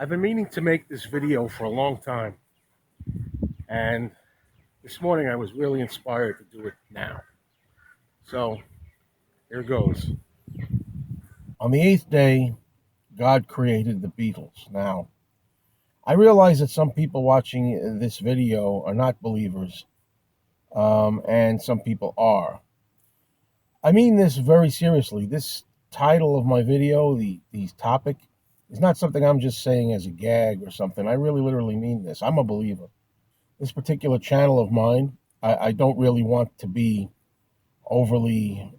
I've been meaning to make this video for a long time, and this morning I was really inspired to do it now. So here goes. On the eighth day, God created the Beatles. Now, I realize that some people watching this video are not believers, and some people are. I mean this very seriously. This title of my video, the topic, is not something I'm just saying as a gag or something. I really literally mean this. I'm a believer. This particular channel of mine, I don't really want to be overly,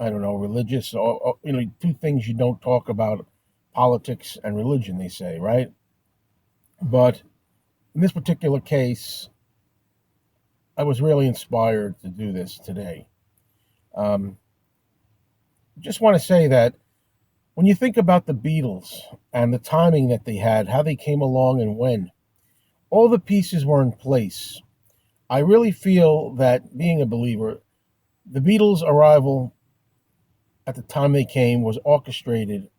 I don't know, religious or two things you don't talk about: politics and religion, they say, right? But in this particular case, I was really inspired to do this today. Um, just want to say that when you think about the Beatles and the timing that they had, how they came along and when, all the pieces were in place. I really feel that, being a believer, the Beatles' arrival at the time they came was orchestrated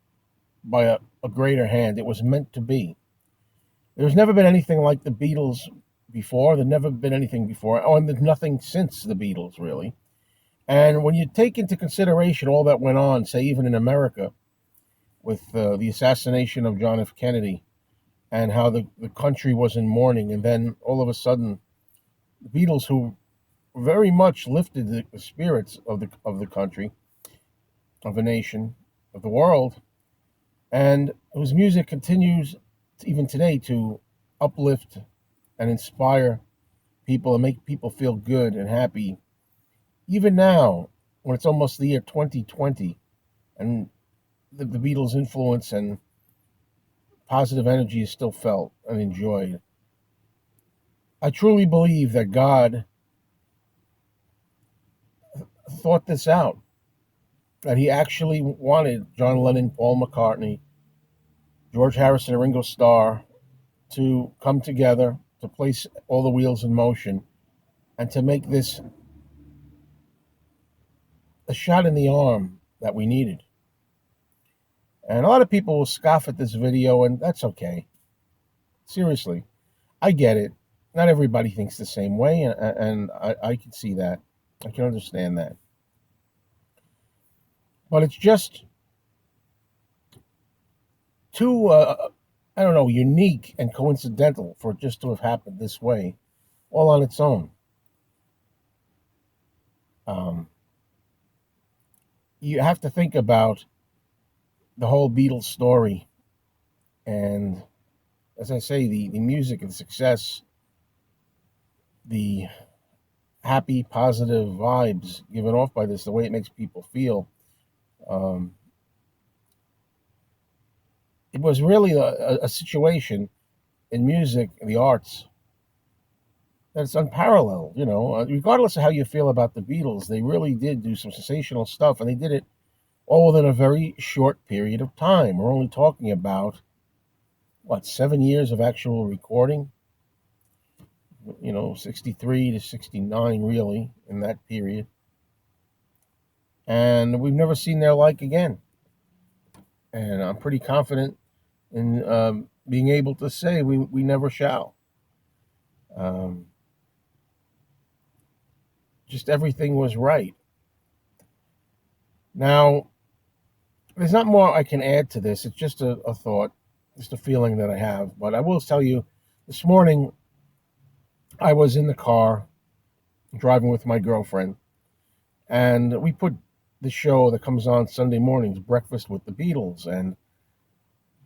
by a greater hand. It was meant to be. There's never been anything like the Beatles before. There's never been anything before. Oh, and there's nothing since the Beatles, really. And when you take into consideration all that went on, say, even in America, with the assassination of John F. Kennedy, and how the country was in mourning, and then all of a sudden, the Beatles, who very much lifted the spirits of the country, of a nation, of the world, and whose music continues even today to uplift and inspire people and make people feel good and happy. Even now, when it's almost the year 2020, and the Beatles' influence and positive energy is still felt and enjoyed. I truly believe that God thought this out, that he actually wanted John Lennon, Paul McCartney, George Harrison, and Ringo Starr to come together, to place all the wheels in motion, and to make this a shot in the arm that we needed. And a lot of people will scoff at this video, and that's okay. Seriously, I get it. Not everybody thinks the same way, and I can see that. I can understand that. But it's just too, I don't know, unique and coincidental for it just to have happened this way, all on its own. You have to think about the whole Beatles story, and as I say, the music and the success, the happy, positive vibes given off by this, the way it makes people feel. It was really a situation in music and the arts that's unparalleled. Regardless of how you feel about the Beatles, they really did do some sensational stuff, and they did it all within a very short period of time. We're only talking about, 7 years of actual recording? 63 to 69, really, in that period. And we've never seen their like again. And I'm pretty confident in being able to say we never shall. Just everything was right. Now, there's not more I can add to this. It's just a thought, just a feeling that I have. But I will tell you, this morning I was in the car driving with my girlfriend, and we put the show that comes on Sunday mornings, Breakfast with the Beatles. And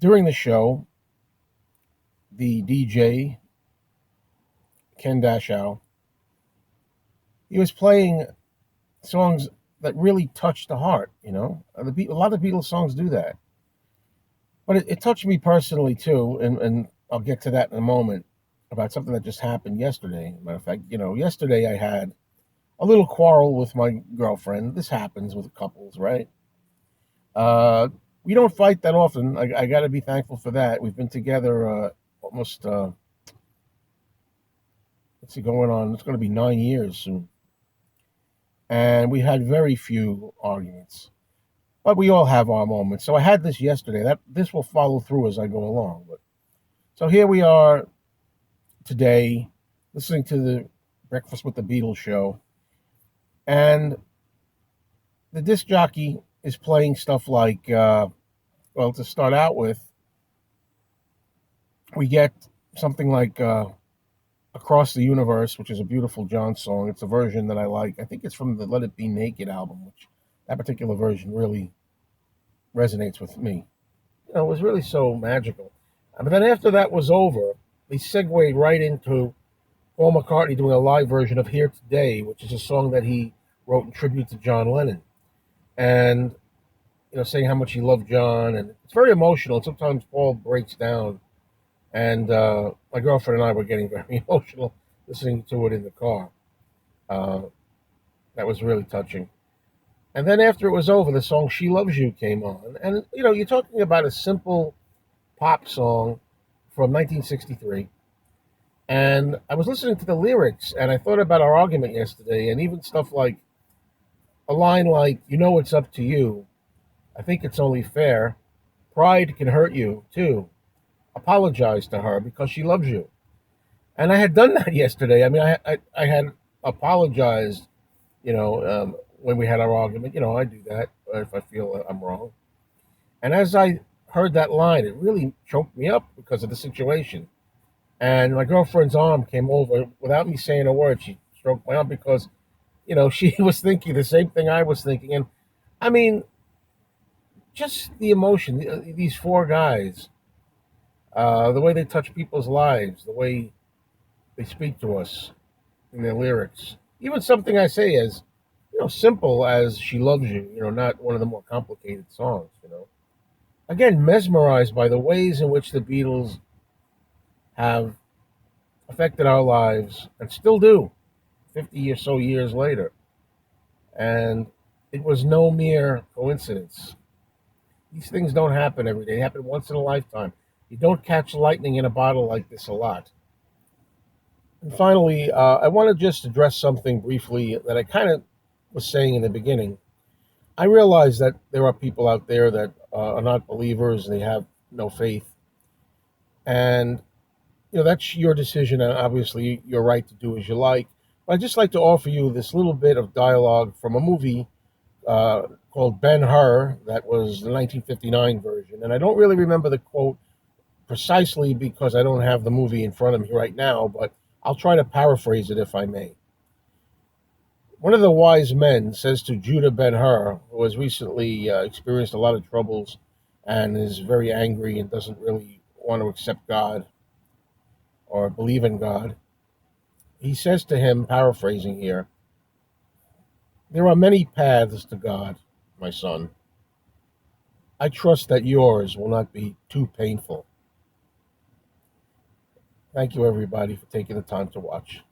during the show, the DJ, Ken Dashow, he was playing songs that really touched the heart. A lot of Beatles songs do that. But it touched me personally, too, and I'll get to that in a moment, about something that just happened yesterday. Matter of fact, yesterday I had a little quarrel with my girlfriend. This happens with couples, right? We don't fight that often. I got to be thankful for that. We've been together almost, it's going to be 9 years soon. And we had very few arguments. But we all have our moments. So I had this yesterday. This will follow through as I go along. But So here we are today, listening to the Breakfast with the Beatles show, and the disc jockey is playing stuff like, well, to start out with, we get something like Across the Universe, which is a beautiful John song. It's a version that I like. I think it's from the Let It Be Naked album, which that particular version really resonates with me. It was really so magical. But then after that was over, they segued right into Paul McCartney doing a live version of Here Today, which is a song that he wrote in tribute to John Lennon. And, saying how much he loved John. And it's very emotional. And sometimes Paul breaks down. And my girlfriend and I were getting very emotional listening to it in the car. Uh, that was really touching. And then after it was over, the song She Loves You came on. And, you're talking about a simple pop song from 1963. And I was listening to the lyrics, and I thought about our argument yesterday, and even stuff like a line like, it's up to you. I think it's only fair. Pride can hurt you, too. Apologize to her because she loves you. And I had done that yesterday. I mean, I had apologized, when we had our argument. I do that if I feel I'm wrong. And as I heard that line, it really choked me up because of the situation. And my girlfriend's arm came over without me saying a word. She stroked my arm because, she was thinking the same thing I was thinking. And I mean, just the emotion, these four guys, the way they touch people's lives, the way they speak to us in their lyrics. Even something I say as, simple as She Loves You, not one of the more complicated songs. Again, mesmerized by the ways in which the Beatles have affected our lives and still do 50 or so years later. And it was no mere coincidence. These things don't happen every day. They happen once in a lifetime. You don't catch lightning in a bottle like this a lot. And finally, I want to just address something briefly that I kind of was saying in the beginning. I realize that there are people out there that are not believers and they have no faith. And, that's your decision. And obviously, you're right to do as you like. But I'd just like to offer you this little bit of dialogue from a movie called Ben-Hur. That was the 1959 version. And I don't really remember the quote precisely because I don't have the movie in front of me right now, but I'll try to paraphrase it if I may. One of the wise men says to Judah Ben-Hur, who has recently experienced a lot of troubles and is very angry and doesn't really want to accept God or believe in God, he says to him, paraphrasing here, "There are many paths to God, my son. I trust that yours will not be too painful." Thank you, everybody, for taking the time to watch.